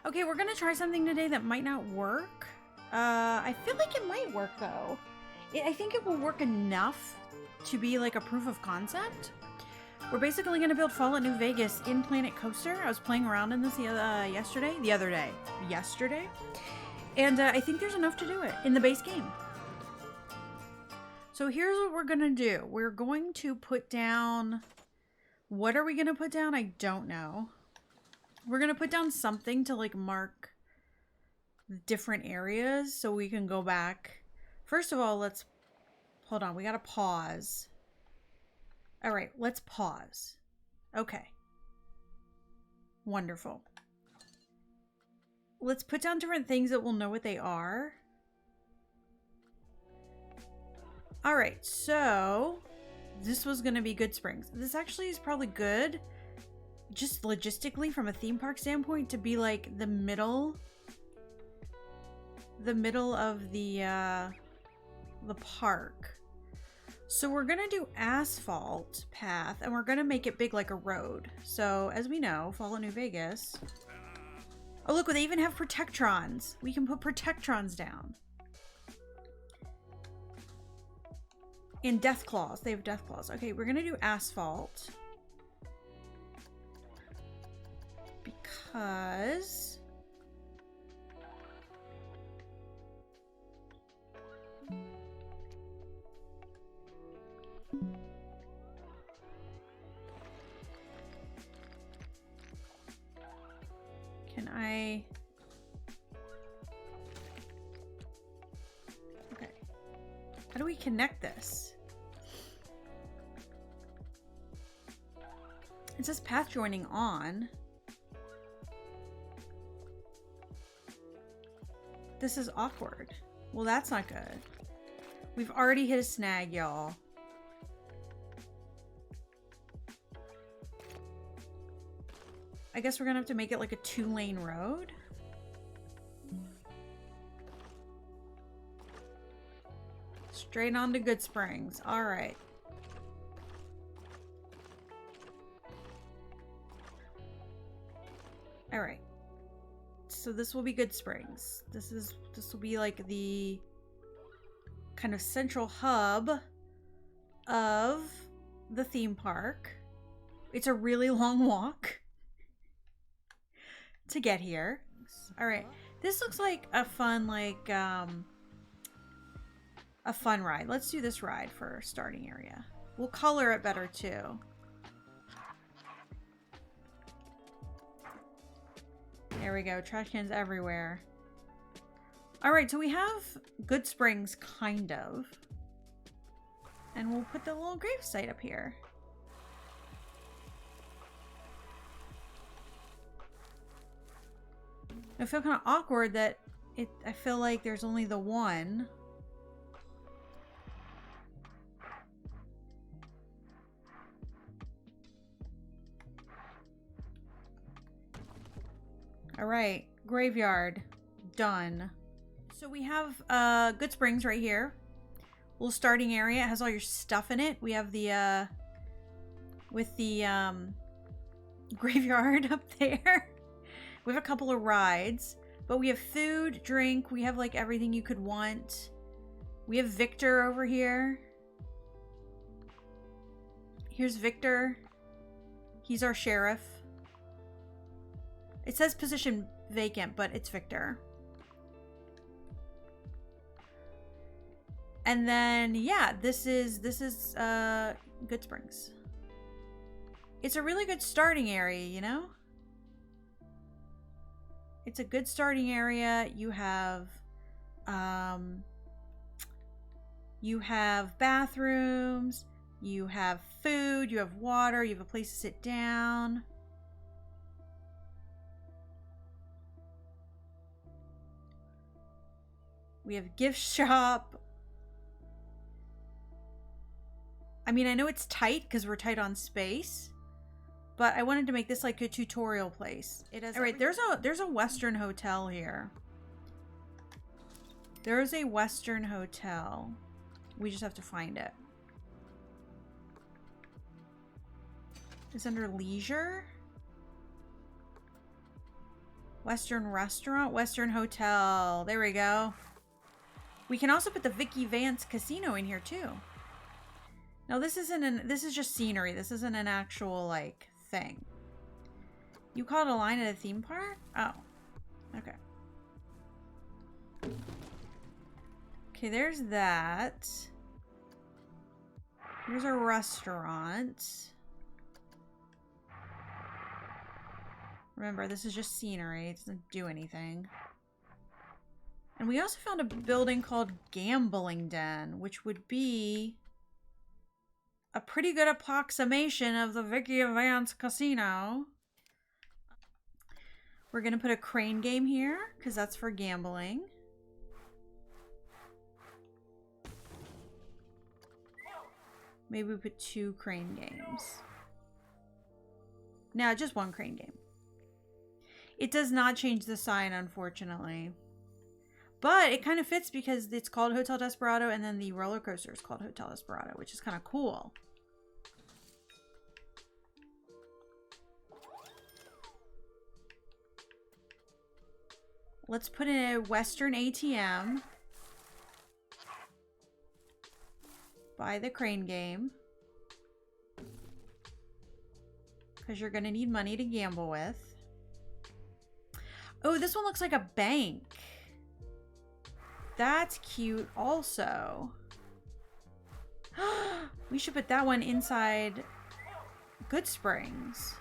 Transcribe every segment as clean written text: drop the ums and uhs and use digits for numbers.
Okay, we're gonna try something today that might not work. I feel like it might work though. I think it will work enough to be like a proof of concept. We're basically gonna build Fallout New Vegas in Planet Coaster. I was playing around in this the other day, and I think there's enough to do it in the base game. So here's what we're gonna do. We're going to put down. What are we gonna put down? I don't know. We're gonna put down something to like mark different areas so we can go back. First of all, let's hold on. We gotta pause. All right, let's pause. Okay. Wonderful. Let's put down different things that we'll know what they are. All right, so this was gonna be Goodsprings. This actually is probably good, just logistically from a theme park standpoint, to be like the middle of the park. So we're gonna do asphalt path, and we're gonna make it big like a road. So as we know, Fallout New Vegas. Oh look, they even have protectrons. We can put protectrons down. And death claws. They have death claws. Okay, we're gonna do asphalt. Because can I... Okay. How do we connect this? It says path joining on. This is awkward. Well, that's not good. We've already hit a snag, y'all. I guess we're gonna have to make it like a 2-lane road. Straight on to Goodsprings. All right. All right. So this will be Goodsprings. This will be like the kind of central hub of the theme park. It's a really long walk to get here. All right. This looks like a fun a fun ride. Let's do this ride for starting area. We'll color it better too. There we go. Trash cans everywhere. All right, so we have Goodsprings, kind of. And we'll put the little gravesite up here. I feel kind of awkward that I feel like there's only the one. All right, graveyard, done. So we have Goodsprings right here. Little starting area. It has all your stuff in it. We have the with the graveyard up there. We have a couple of rides, but we have food, drink. We have like everything you could want. We have Victor over here. Here's Victor. He's our sheriff. It says position vacant, but it's Victor. And then, yeah, this is Goodsprings. It's a really good starting area, you know? It's a good starting area. You have bathrooms, you have food, you have water, you have a place to sit down. We have gift shop. I mean, I know it's tight because we're tight on space, but I wanted to make this like a tutorial place. It has. All right, there's a Western hotel here. There is a Western hotel. We just have to find it. It's under leisure. Western restaurant, Western hotel. There we go. We can also put the Vicky Vance Casino in here too. No, this isn't this is just scenery. This isn't an actual like thing. You called a line at a theme park? Oh. Okay. Okay, there's that. Here's a restaurant. Remember, this is just scenery. It doesn't do anything. And we also found a building called Gambling Den, which would be a pretty good approximation of the Vicky Vance Casino. We're going to put a crane game here, because that's for gambling. Maybe we put 2 crane games. No, just 1 crane game. It does not change the sign, unfortunately. But it kind of fits because it's called Hotel Desperado and then the roller coaster is called Hotel Desperado, which is kind of cool. Let's put in a Western ATM. Buy the crane game. Because you're going to need money to gamble with. Oh, this one looks like a bank. That's cute also. We should put that one inside Goodsprings.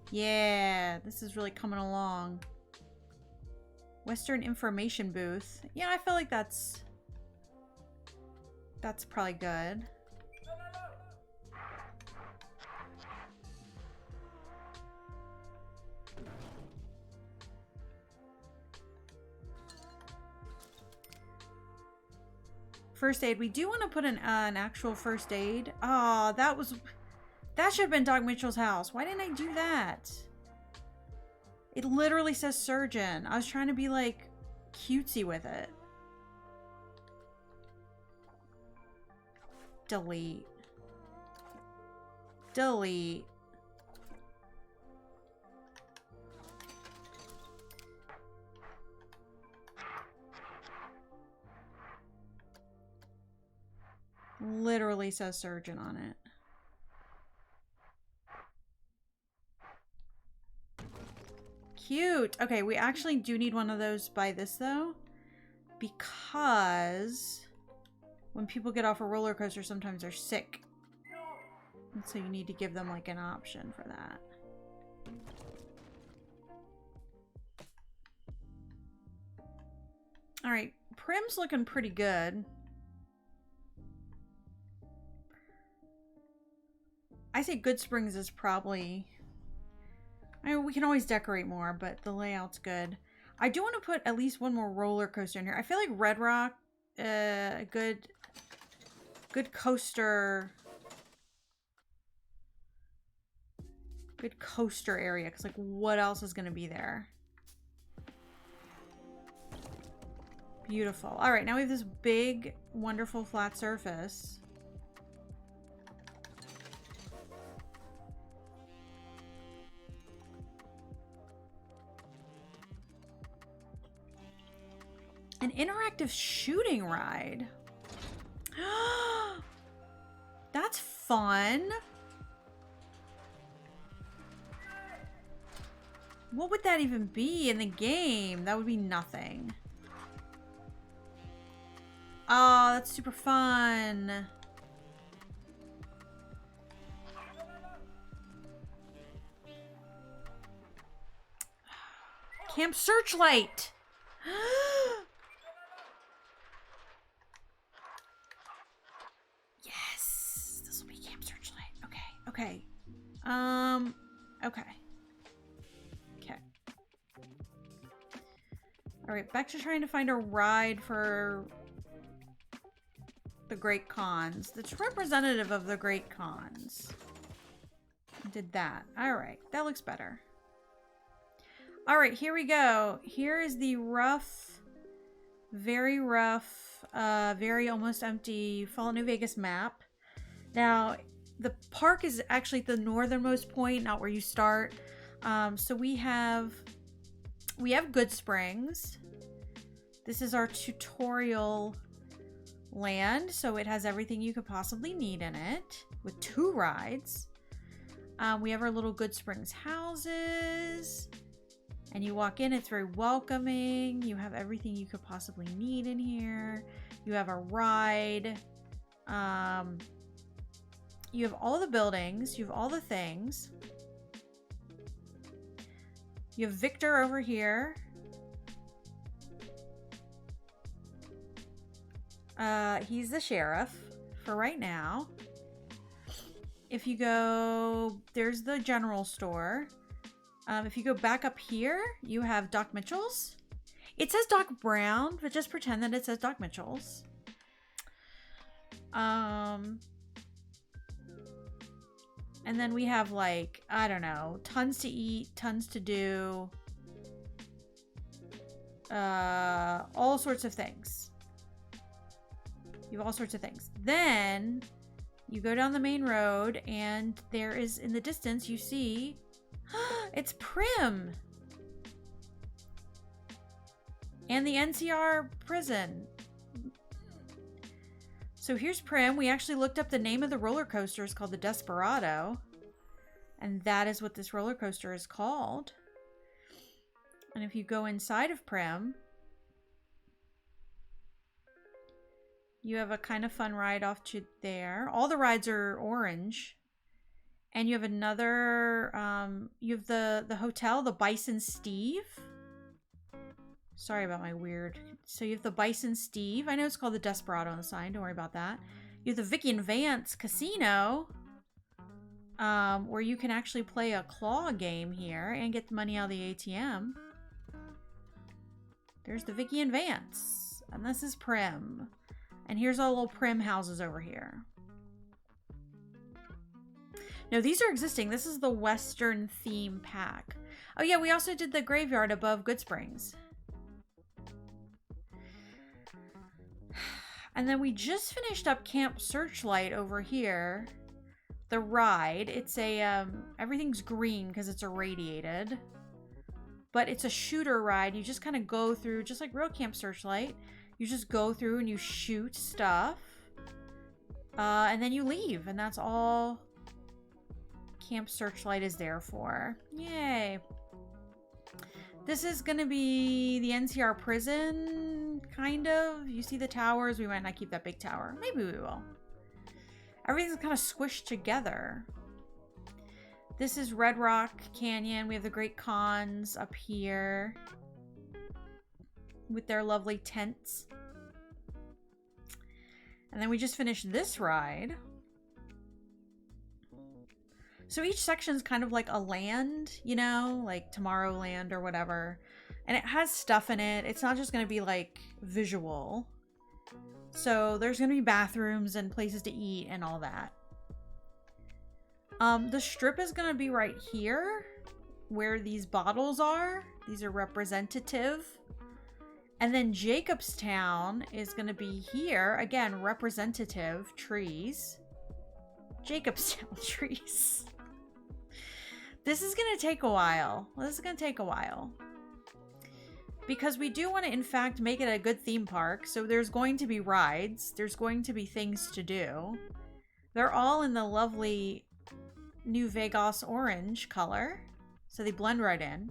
Yeah, this is really coming along. Western Information Booth. Yeah, I feel like that's probably good. First aid. We do want to put an actual first aid. Oh, that should have been Doc Mitchell's house. Why didn't I do that? It literally says surgeon. I was trying to be like cutesy with it. Delete. Delete. Literally says surgeon on it. Cute. Okay, we actually do need one of those by this though, because when people get off a roller coaster, sometimes they're sick. And so you need to give them like an option for that. All right, Prim's looking pretty good. I say Goodsprings is probably... I mean, we can always decorate more, but the layout's good. I do want to put at least one more roller coaster in here. I feel like Red Rock, good coaster... Good coaster area, because like what else is going to be there? Beautiful. All right, now we have this big, wonderful flat surface. An interactive shooting ride. That's fun. What would that even be in the game? That would be nothing. Oh, that's super fun. Camp Searchlight. Yes, this will be Camp Searchlight. Okay, okay. Okay. Okay. All right, back to trying to find a ride for the Great Khans. That's representative of the Great Khans. Did that. All right, that looks better. All right, here we go. Here is the rough, very almost empty Fallout New Vegas map. Now, the park is actually the northernmost point, not where you start. So we have Goodsprings. This is our tutorial land, so it has everything you could possibly need in it, with 2 rides. We have our little Goodsprings houses, and you walk in, it's very welcoming. You have everything you could possibly need in here. You have a ride. You have all the buildings. You have all the things. You have Victor over here. He's the sheriff for right now. If you go, there's the general store. If you go back up here, you have Doc Mitchell's. It says Doc Brown, but just pretend that it says Doc Mitchell's. And then we have, like, I don't know, tons to eat, tons to do. All sorts of things. You have all sorts of things. Then you go down the main road, and there is, in the distance, you see, it's Primm. And the NCR prison. So here's Primm. We actually looked up the name of the roller coaster. It's called the Desperado. And that is what this roller coaster is called. And if you go inside of Primm, you have a kind of fun ride off to there. All the rides are orange. And you have another, you have the hotel, the Bison Steve. Sorry about my weird. So you have the Bison Steve. I know it's called the Desperado on the sign. Don't worry about that. You have the Vicky and Vance Casino, where you can actually play a claw game here and get the money out of the ATM. There's the Vicky and Vance. And this is Primm. And here's all the little Primm houses over here. No, these are existing. This is the Western theme pack. Oh yeah, we also did the graveyard above Goodsprings. And then we just finished up Camp Searchlight over here. The ride. It's a, everything's green because it's irradiated. But it's a shooter ride. You just kind of go through, just like real Camp Searchlight. You just go through and you shoot stuff. And then you leave. And that's all Camp Searchlight is there for. Yay. This is going to be the NCR prison, kind of. You see the towers. We might not keep that big tower. Maybe we will. Everything's kind of squished together. This is Red Rock Canyon. We have the Great Khans up here with their lovely tents. And then we just finished this ride. So each section's kind of like a land, you know, like Tomorrowland or whatever. And it has stuff in it. It's not just going to be like visual. So there's going to be bathrooms and places to eat and all that. The strip is going to be right here where these bottles are. These are representative. And then Jacobstown is going to be here. Again, representative trees. Jacobstown trees. This is going to take a while. This is going to take a while. Because we do want to, in fact, make it a good theme park. So there's going to be rides. There's going to be things to do. They're all in the lovely New Vegas orange color. So they blend right in.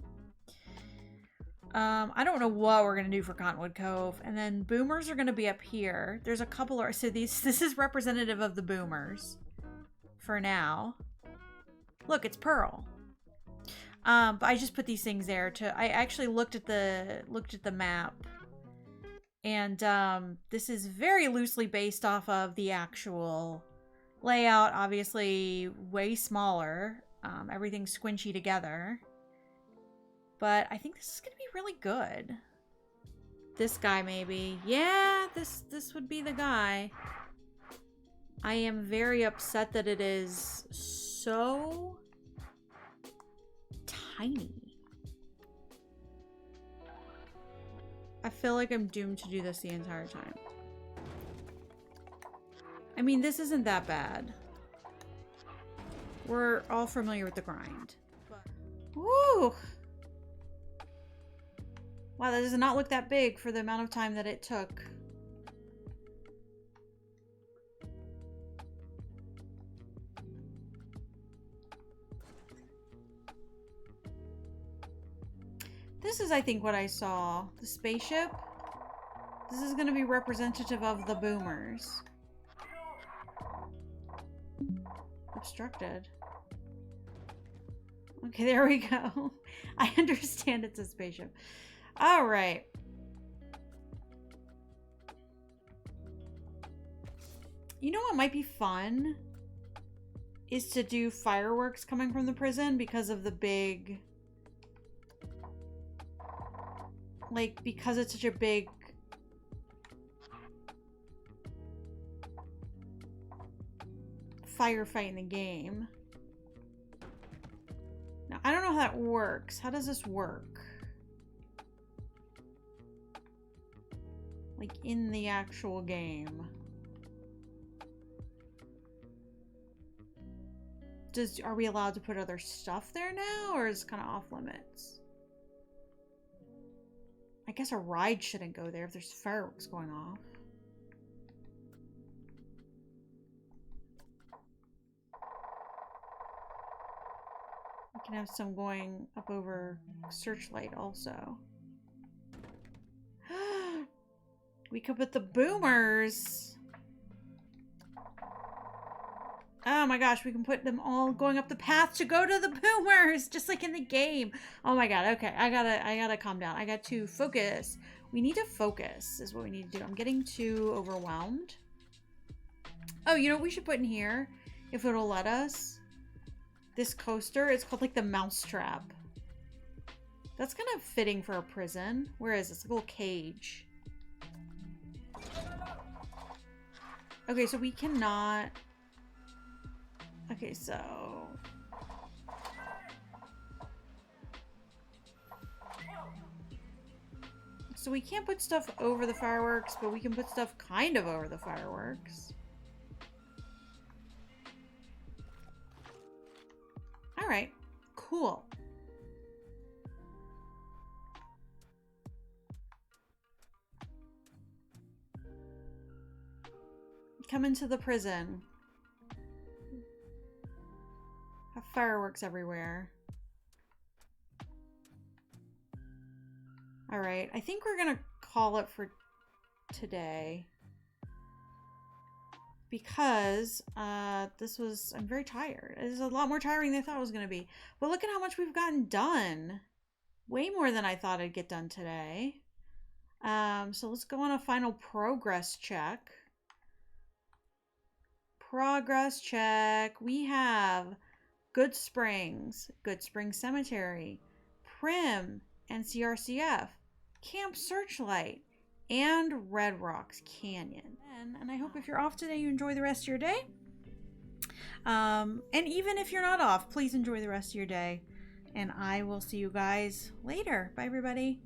I don't know what we're going to do for Cottonwood Cove. And then Boomers are going to be up here. There's a couple of... So this is representative of the Boomers. For now. Look, it's Pearl. But I just put these things there to... I actually looked at the map. And this is very loosely based off of the actual layout. Obviously, way smaller. Everything's squinchy together. But I think this is going to be really good. This guy, maybe. Yeah, this would be the guy. I am very upset that it is so tiny. I feel like I'm doomed to do this the entire time. I mean, this isn't that bad. We're all familiar with the grind. Woo! Wow, that does not look that big for the amount of time that it took. This is, I think, what I saw. The spaceship. This is going to be representative of the boomers. Obstructed. Okay, there we go. I understand it's a spaceship. All right. You know what might be fun? Is to do fireworks coming from the prison because of the big... Like, because it's such a big... firefight in the game. Now, I don't know how that works. How does this work? Like, in the actual game. Are we allowed to put other stuff there now, or is it kind of off limits? I guess a ride shouldn't go there if there's fireworks going off. We can have some going up over Searchlight also. We could put the boomers. Oh my gosh, we can put them all going up the path to go to the boomers, just like in the game. Oh my god, okay, I gotta calm down. I got to focus. We need to focus is what we need to do. I'm getting too overwhelmed. Oh, you know what we should put in here, if it'll let us? This coaster, it's called like the Mousetrap. That's kind of fitting for a prison. Where is this? Like a little cage. Okay, so we cannot... Okay, so... So we can't put stuff over the fireworks, but we can put stuff kind of over the fireworks. Alright, cool. Come into the prison. Have fireworks everywhere. Alright, I think we're gonna call it for today. Because I'm very tired. It's a lot more tiring than I thought it was gonna be. But look at how much we've gotten done. Way more than I thought I'd get done today. So let's go on a final progress check. Progress check. We have Good Springs Cemetery, Prim, NCRCF, Camp Searchlight, and Red Rocks Canyon. And I hope if you're off today, you enjoy the rest of your day. And even if you're not off, please enjoy the rest of your day. And I will see you guys later. Bye, everybody.